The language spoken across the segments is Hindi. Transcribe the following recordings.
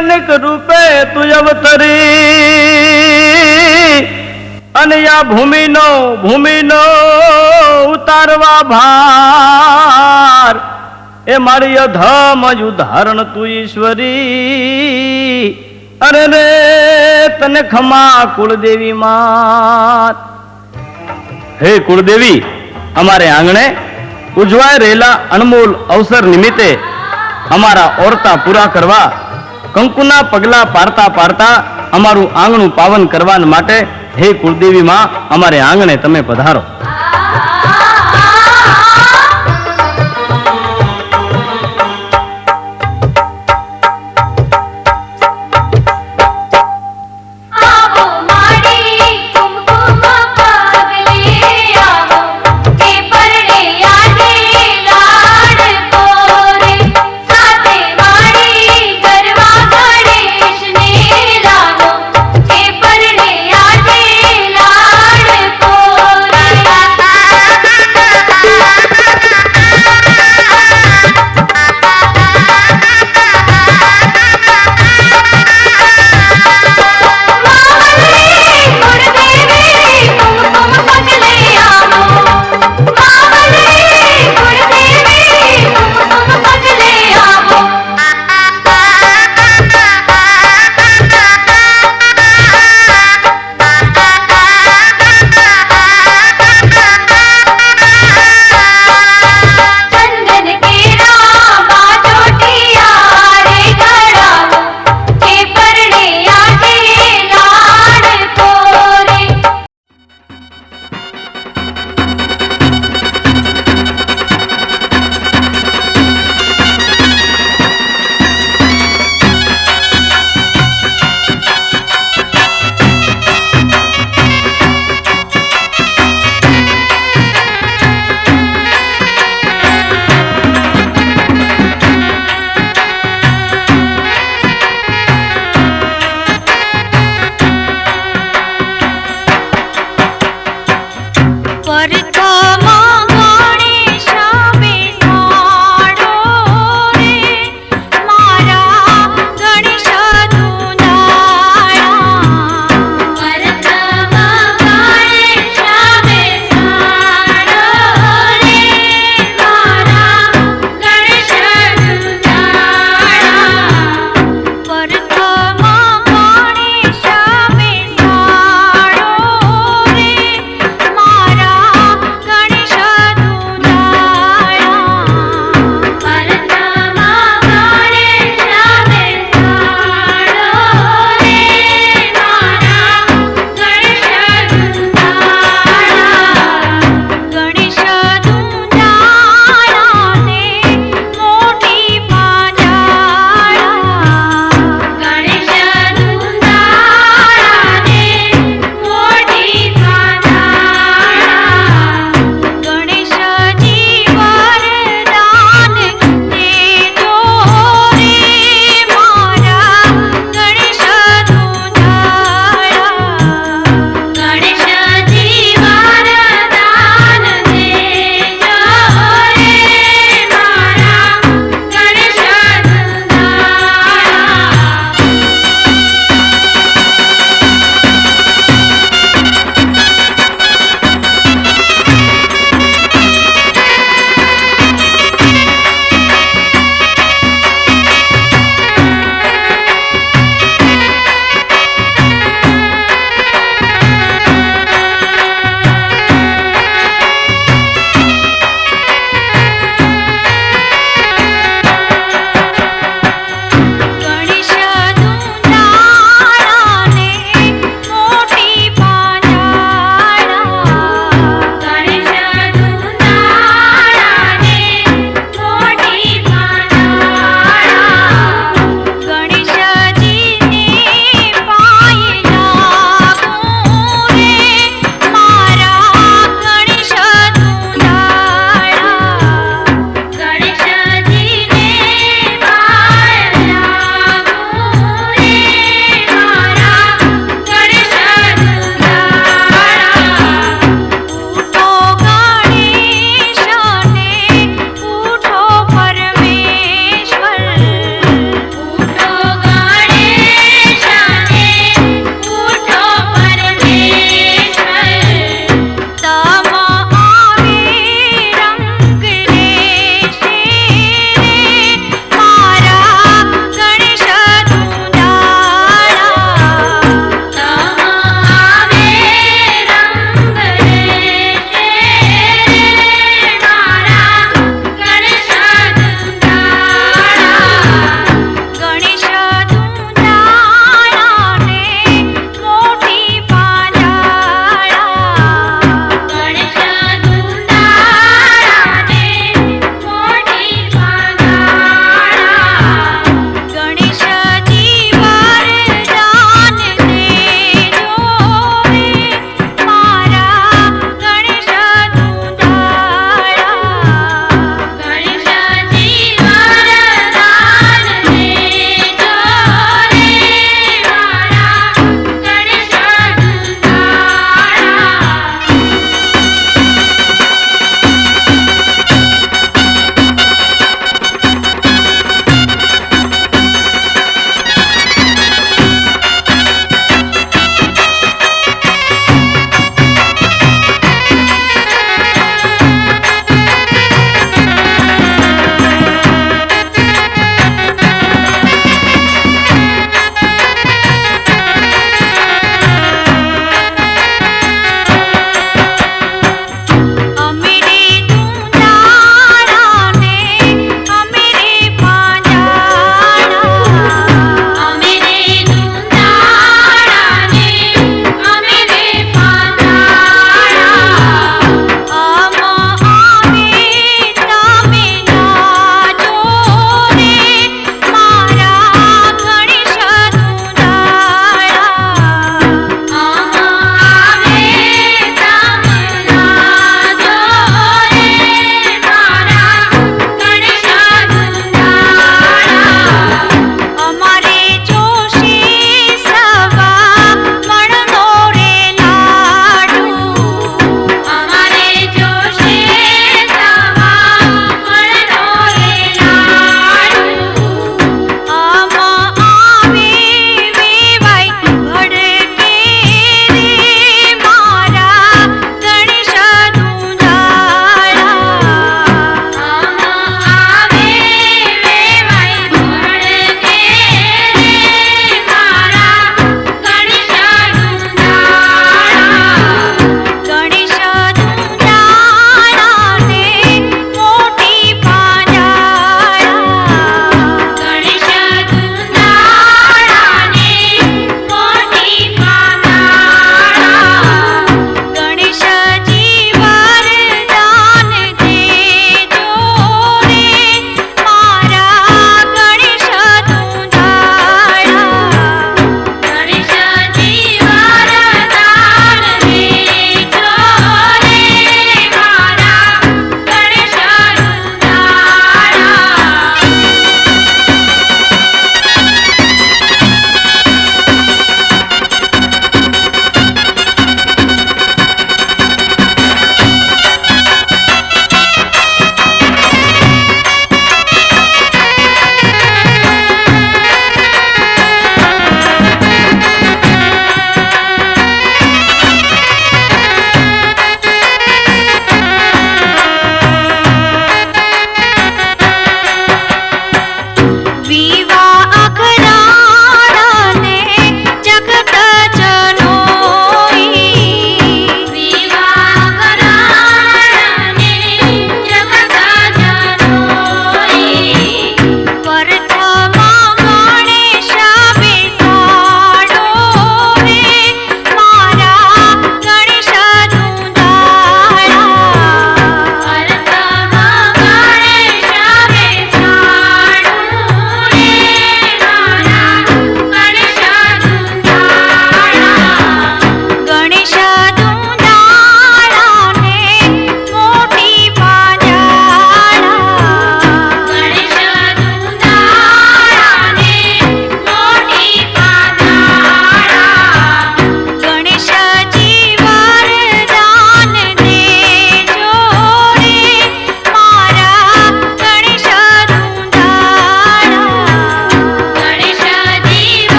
अनेक रूपे तू अवतरी અને આ ભૂમિનો ઉતારવા ભાર એ મારી અધમ ઉદાહરણ તું ઈશ્વરી અરે રે તને ખમા કુળદેવી માત। હે કુળદેવી, અમારે આંગણે ઉજવાઈ રહેલા અનમોલ અવસર નિમિત્તે અમારા ઓરતા પૂરા કરવા કંકુના પગલા પાડતા પાડતા અમારું આંગણું પાવન કરવા માટે હે કુળદેવી માં અમારે આંગણે તમે પધારો। Yeah.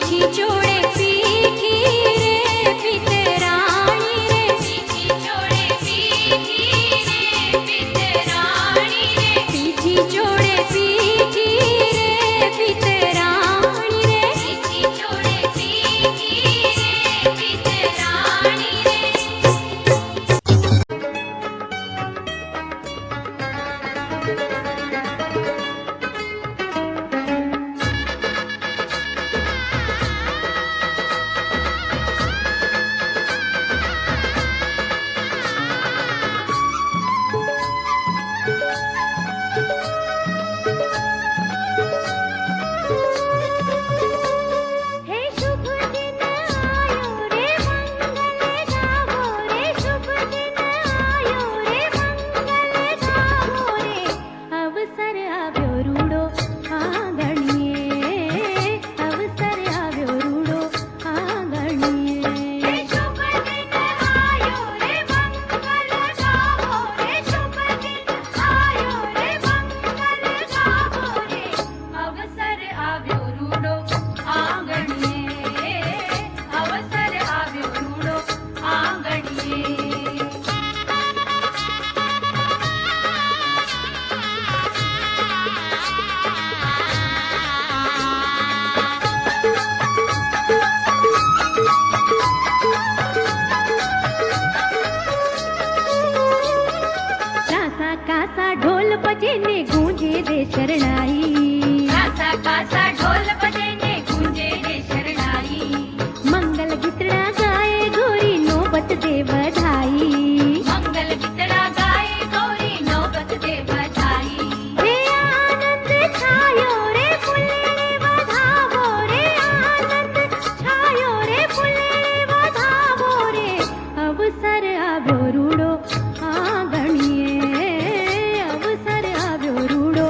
पीठी चोड़े पीठी रे पितराणी रे, पीठी चोड़े पीठी रे पितराणी रे, पीठी चोड़े पीठी रे पितराणी रे, पीठी चोड़े पीठी रे पितराणी रे। हे शुभ दिन आयो रे मंगल गावो रे, शुभ दिन आयो रे मंगल गावो रे, अवसर आव्यो रूडो आंगणिये, अवसर आव्यो रूडो आंगणिये। हे शुभ दिन आयो रे मंगल गावो रे, शुभ दिन आयो रे मंगल गावो रे, अवसर आव्यो रूडो आंगणिये, अवसर आव्यो रूडो आंगणिये। कासा कासा ढोल बजे ने गूंजे रे शरणाई, कासा कासा ढोल बजे ने गूंजे रे शरणाई, मंगल गीतड़ा गाए गोरी नौबत दे बधाई, मंगल गीतड़ा गाए गोरी नौबत दे बधाई। हे आनंद छायो रे फुल्लड़े बधावो रे, आनंद छायो रे फुल्लड़े बधावो रे, अवसर आव्यो रूडो आंगणिये, अवसर आव्यो रूडो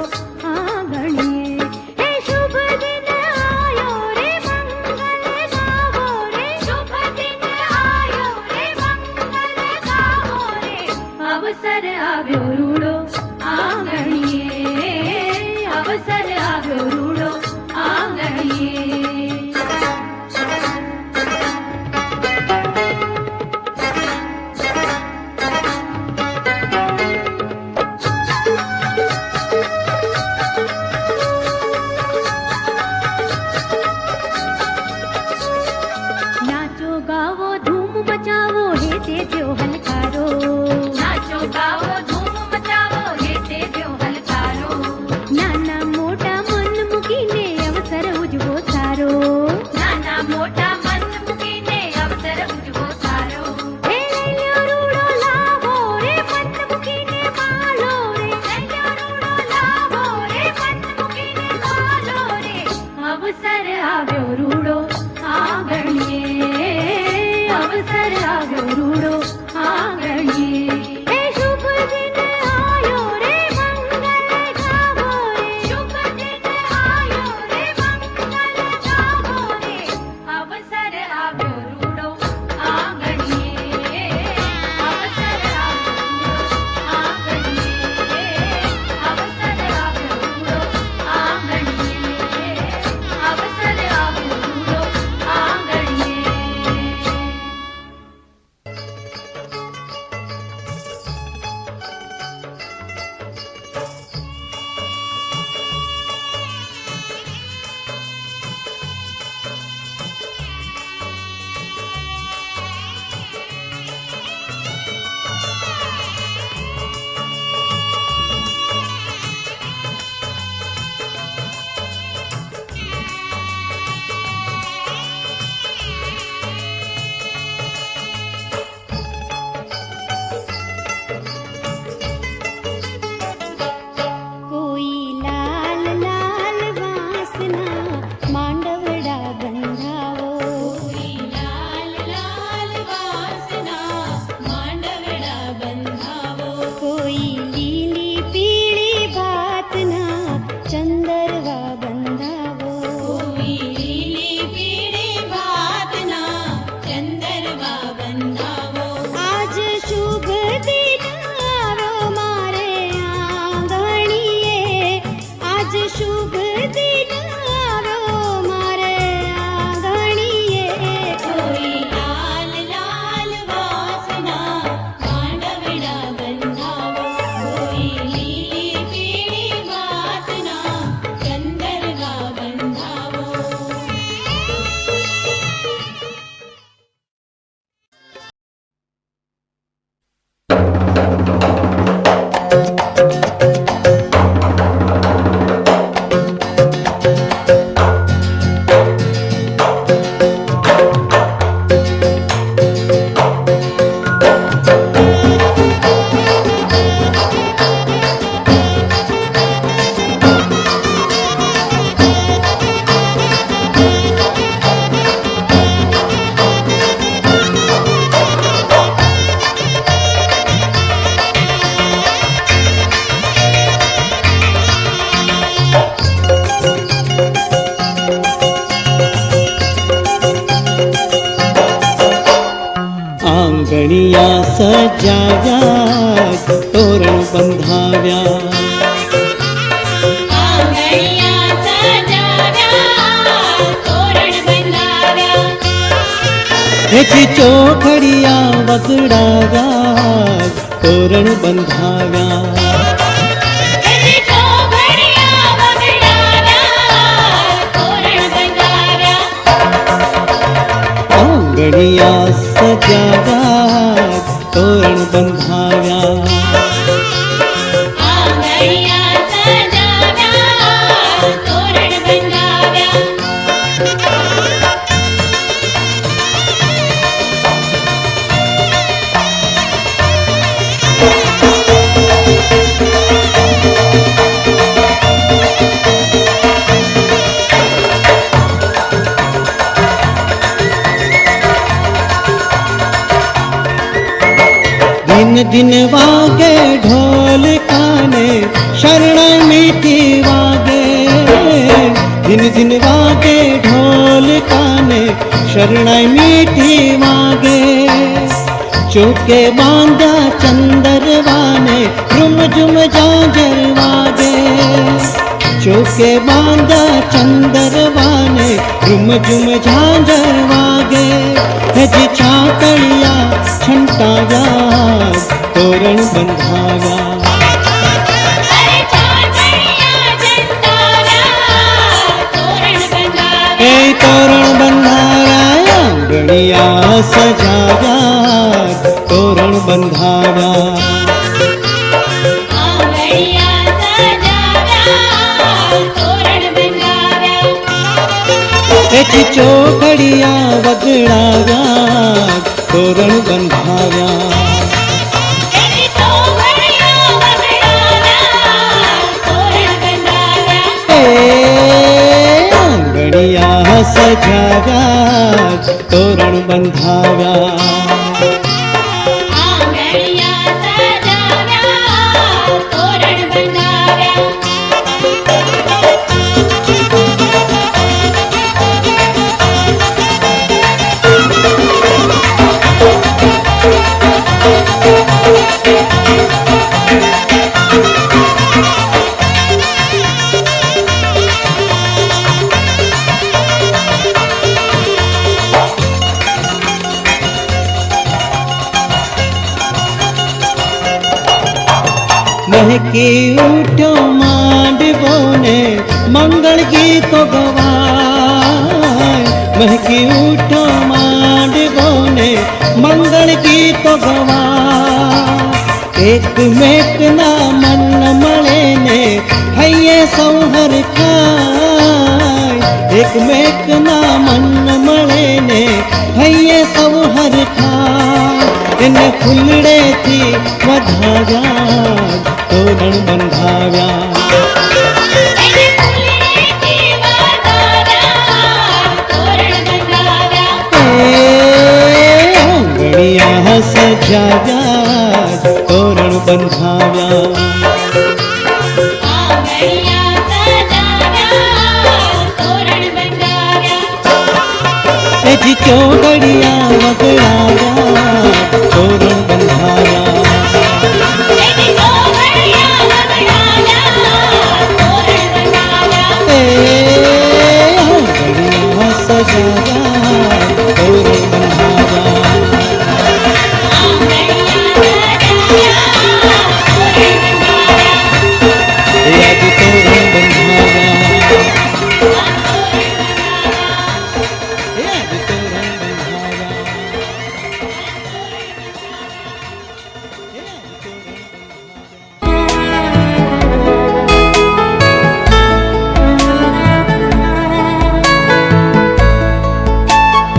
आंगणिये। हे शुभ दिन आयो रे मंगल गावो रे, शुभ दिन आयो रे मंगल गावो रे, अवसर आव्यो रूडो आंगणिये, अवसर आव्यो रूडो आंगणिये। नाचो गावो धूम मचावो हे ते द्यो हलकारो, नाचो गावो धूम मचावो हे ते द्यो हलकारो, नाना मोटा मन मुकीने अवसर उजवो सारो, नाना मोटा मन मुकीने अवसर उजवो सारो। हे लैल्यो रूडो लावो रे मन मुकीने मालो रे, लैल्यो रूडो लावो रे मन मुकीने मालो रे, अवसर आव्यो रूडो आंगणिये, अवसर आव्यो रूडो आंगणिया सजाव्या तोरण बंधाव्या आंगणिया सजाव्या तोरण बंधाव्या ह्याची चोखडिया वगडाव्या तोरण बंधाव्या त्याची चोखडिया वगडाव्या तोरण बंधाव्या आंगणिया सजाव्या तोरण बंधाव्या आंगणिया सजाव्या तोरण बंधाव्या दिन दिन वागे ढोल काने शरण मीठी वागे दिन दिन वागे ढोल काने शरण मीठी वागे चौके बांधा चंदरवाने रुम जुम जाजर वागे चौके बांधा चंदरवाने रुम जुम झांझर वागे हजी छाकड़िया छंटाव्या तोरण बंधाव्या अरे छाकड़िया छंटाव्या तोरण बंधाव्या ए तोरण बंधाव्या आंगणिया सजाव्या तोरण बंधाव्या आंगणिया सजाव्या तोरण बंधाव्या त्याची चोखडिया वगडाव्या तोरण बंधाव्या त्याची चोखडिया वगडाव्या तोरण बंधाव्या ए आंगणिया सजाव्या तोरण बंधाव्या आंगणिया सजाव्या तोरण बंधाव्या महकी उठो मांडवो ने मंगल गीतो गवाय महकी उठो मांडवो ने मंगल गीतो गवाय एक मेक ना मन मळे ने हये सौहर खाय एक मेक ना मन मळे ने हये सौहर खाय इन फुलड़े थी वधाव्या तोरण बंधाव्या त्याची फुलडीची वधाव्या तोरण बंधाव्या ए आंगणिया सजाव्या तोरण बंधाव्या आंगणिया सजाव्या तोरण बंधाव्या त्याची चोखडिया वगडाव्या तोरण बंधाव्या त्याची चोखडिया वगडाव्या तोरण बंधाव्या ए आंगणिया सजाव्या तोरण बंधाव्या आंगणिया सजाव्या तोरण बंधाव्या याद तोरण बंधाव्या याद तोरण बंधाव्या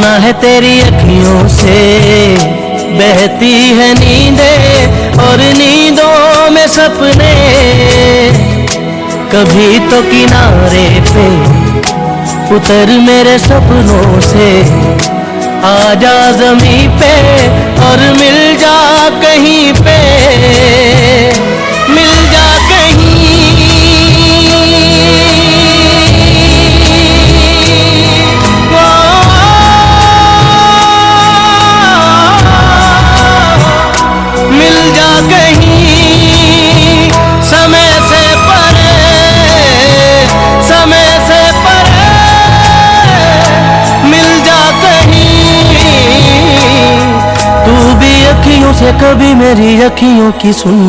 सुना है तेरी अखियों से बहती है नींदें और नींदों में सपने, कभी तो किनारे पे उतर मेरे सपनों से, आजा ज़मीं पे और मिल जा कहीं पे, मिल जा कहीं। मिल जा कहीं समय से परे, समय से परे, मिल जा कहीं। तू भी अखियों से कभी मेरी अखियों की सुन।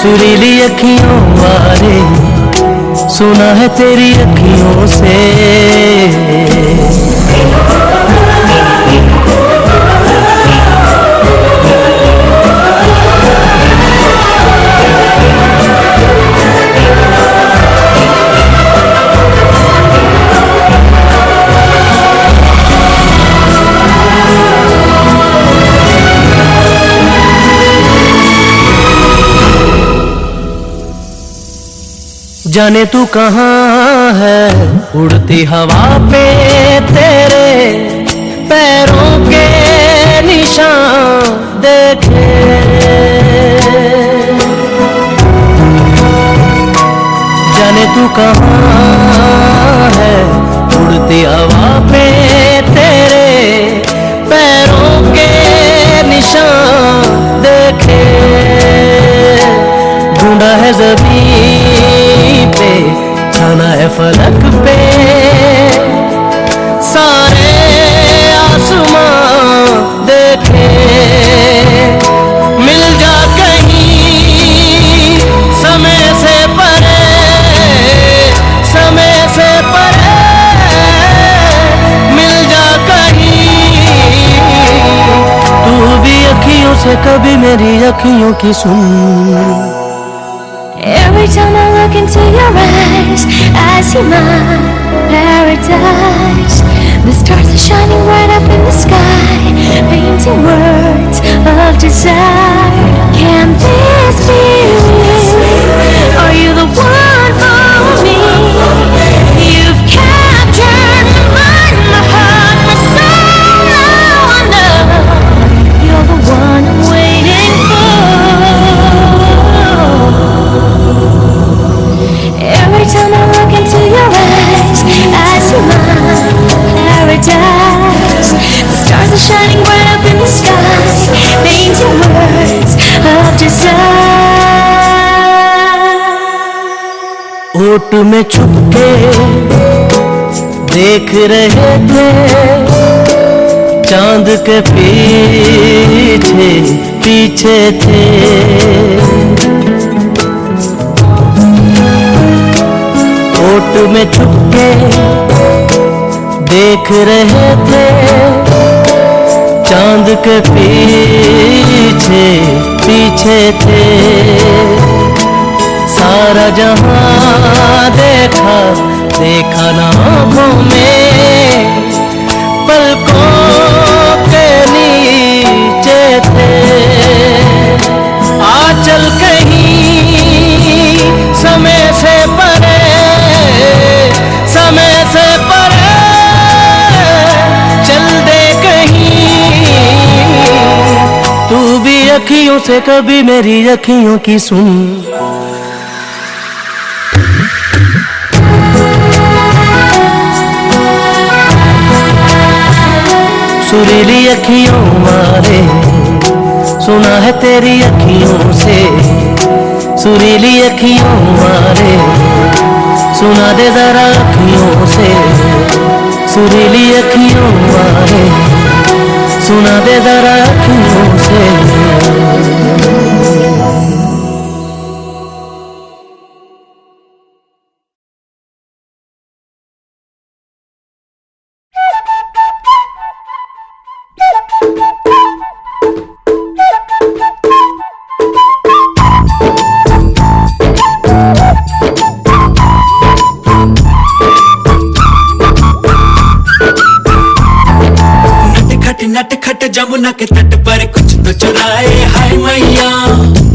सुरीली अखियों वाले सुना है तेरी अखियों से। जाने तू कहाँ है उड़ती हवा पे तेरे पैरों के निशान देखे, जाने तू कहाँ है उड़ती हवा पे तेरे पैरों के निशान देखे, ढूंढा है ज़मीन पे छाना है फलक पे, सारे आसमां देखे, मिल जा कहीं समय से परे, समय से परे, मिल जा कहीं। तू भी अखियों से कभी मेरी अखियों की सुन। Every time I look into your eyes, I see my paradise. The stars are shining right up in the sky, painting words of desire. Can this be real? Are you the one for me? You've captured my mind, my heart, my soul. I know you're the one I'm waiting for. Every time I look into your eyes, I see my paradise. The stars are shining bright up in the sky, painting words of desire. ओट में छुपके देख रहे थे चांद के पीछे पीछे थे, ओट में छुपके देख रहे थे चांद के पीछे पीछे थे, सारा जहां देखा देखा ना आँखों में, पलकों के नीचे थे, आ चल कहीं समय से परे, समय से परे, चल दे कहीं। तू भी अखियों से कभी मेरी अखियों की सुन। सुरीली अखियों वाले सुना है तेरी अखियों से, सुरीली अखियों वाले सुना दे जरा अखियों से, सुरीली अखियों वाले सुना दे जरा अखियों से। जमुना के तट पर कुछ तो चुराए, हाय मैया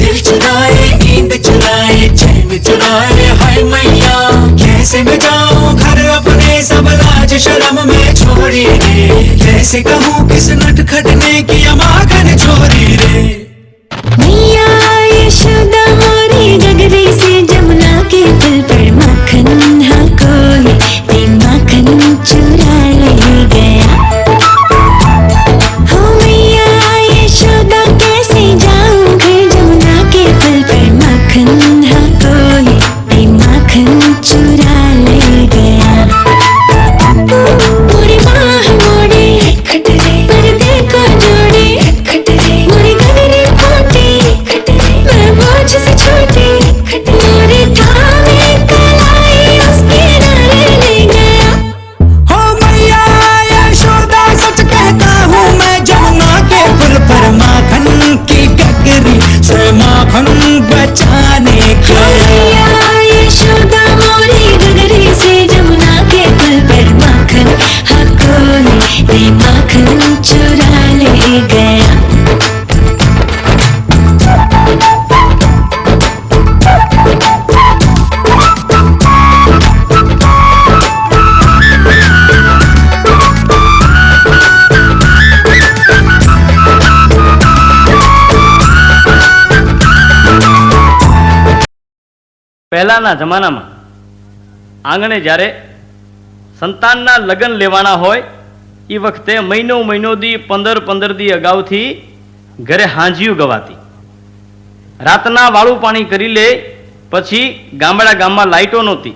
दिल चुराए, नींद चुराए, चैन चुराए, हाय मैया कैसे मैं जाऊं घर अपने, सब लाज शर्म में छोड़ी रे, कैसे कहूँ किस नटखट ने किया माखन चोरी रे। मैया यशोदा मोरी गगरी से जमुना के पुल पर माखन हाँ कोई ते माखन चुरा ले गया। हो मैया यशोदा कैसे जाऊं घर जमुना के पुल पर माखन हाँ कोई ते माखन चुरा ले गया। मोरी बाह मोड़ी खटरे पर्दे को जोड़े खटरे, मोरी गगरी फूटी खटरे मैं बोझ से छोटी खटरे, मोरी थामे कलाई उसके नाले ले गया। हो मैया यशोदा सच कहता हूँ मैं, जमुना के पुल पर माखन की गगरी से माखन बचाने गया। मैया यशोदा मोरी गगरी से जमुना के पुल पर माखन हाँ कोई ते माखन चुरा ले गया। પહેલાના જમાનામાં આંગણે જ્યારે સંતાનના લગ્ન લેવાના હોય એ વખતે મહિનો દી 15 દી અગાઉથી ઘરે હાંજિયું ગવાતી, રાતના વાળું પાણી કરી લે, પછી ગામમાં લાઇટો નહોતી,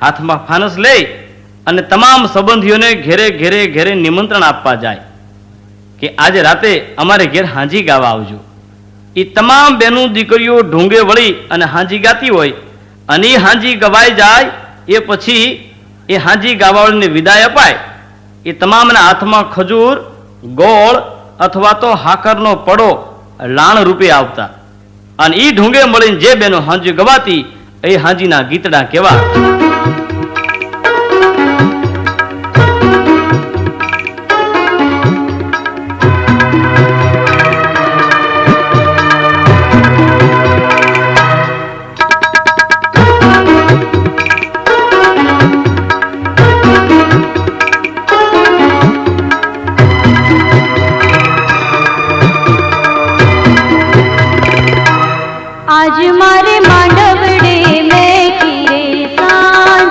હાથમાં ફાનસ લઈ અને તમામ સંબંધીઓને ઘેરે ઘેરે ઘેરે નિમંત્રણ આપવા જાય કે આજે રાતે અમારે ઘેર હાંજી ગાવા આવજો. એ તમામ બહેનો દીકરીઓ ઢૂંગે વળી અને હાંજી ગાતી હોય અને એ હાંજી ગવાઈ જાય એ પછી એ હાંજી ગાવાવાળીને વિદાય અપાય. એ તમામના હાથમાં ખજૂર, ગોળ અથવા તો હાકરનો પડો લાણ રૂપે આવતા અને એ ઢૂંગે મળીને જે બહેનો હાંજી ગવાતી એ હાંજીના ગીતડા કેવા. आज मारे मांडवड़े में खीरे सांझ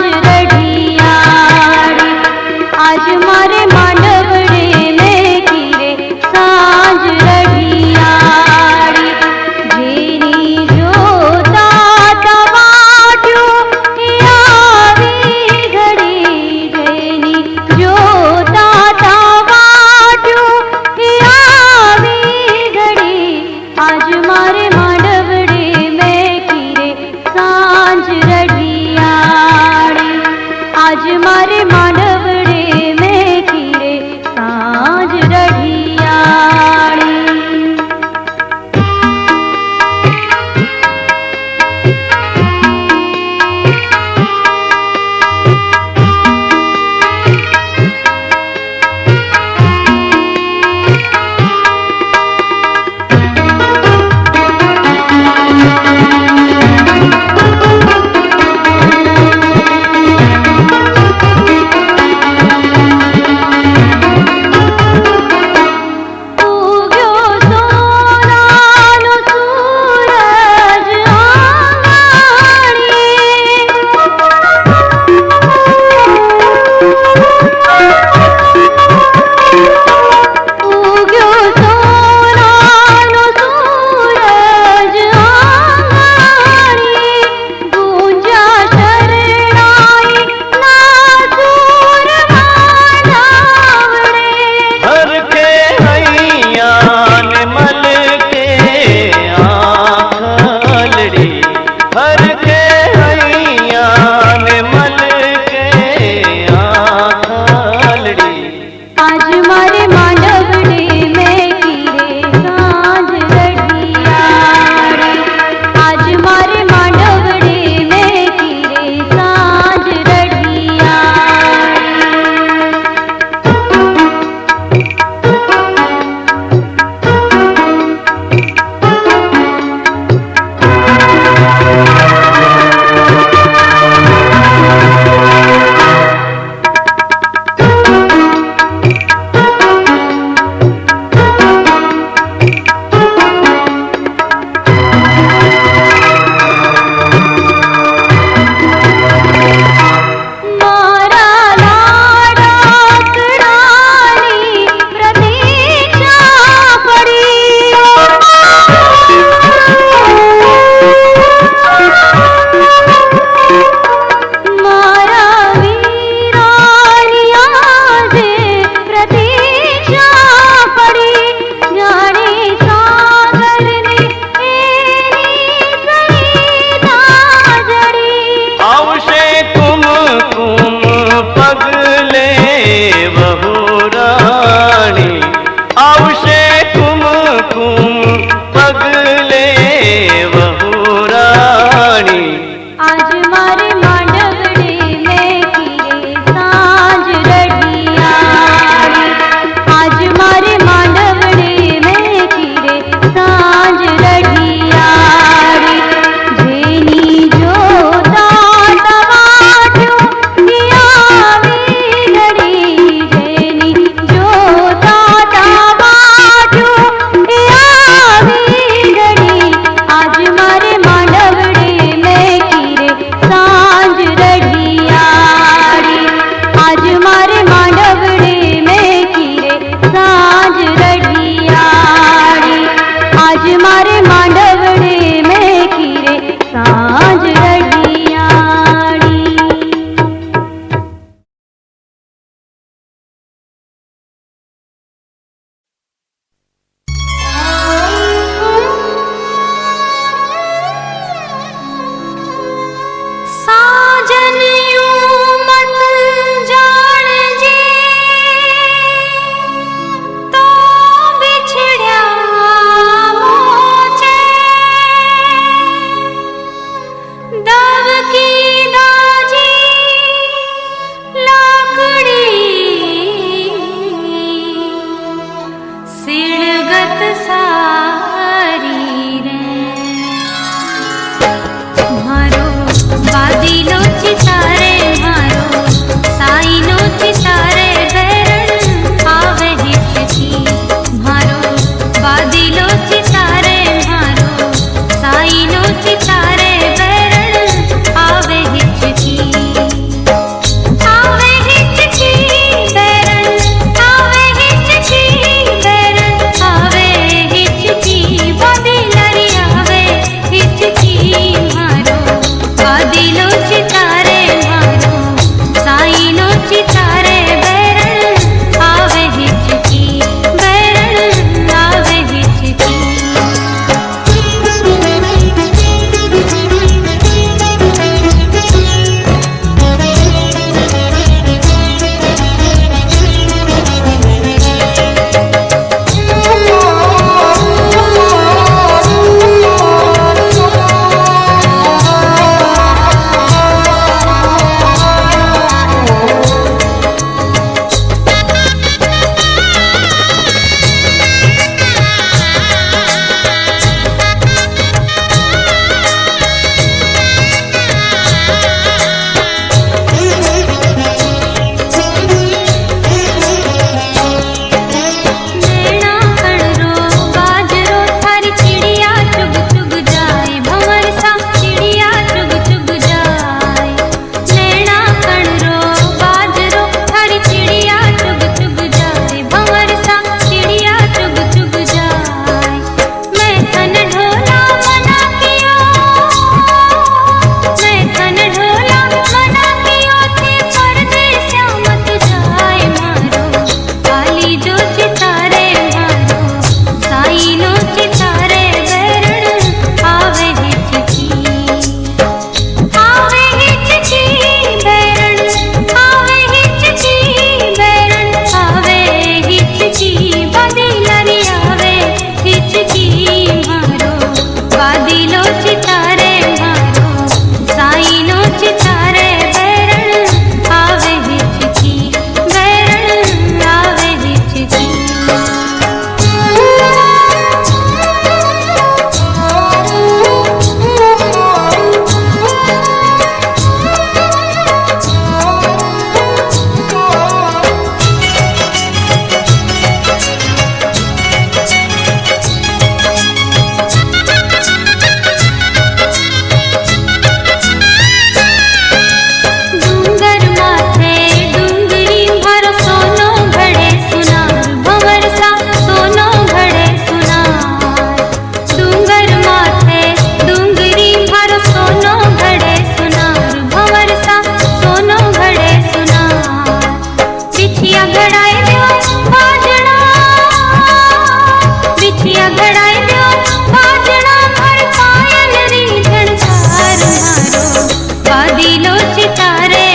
बादलों सितारे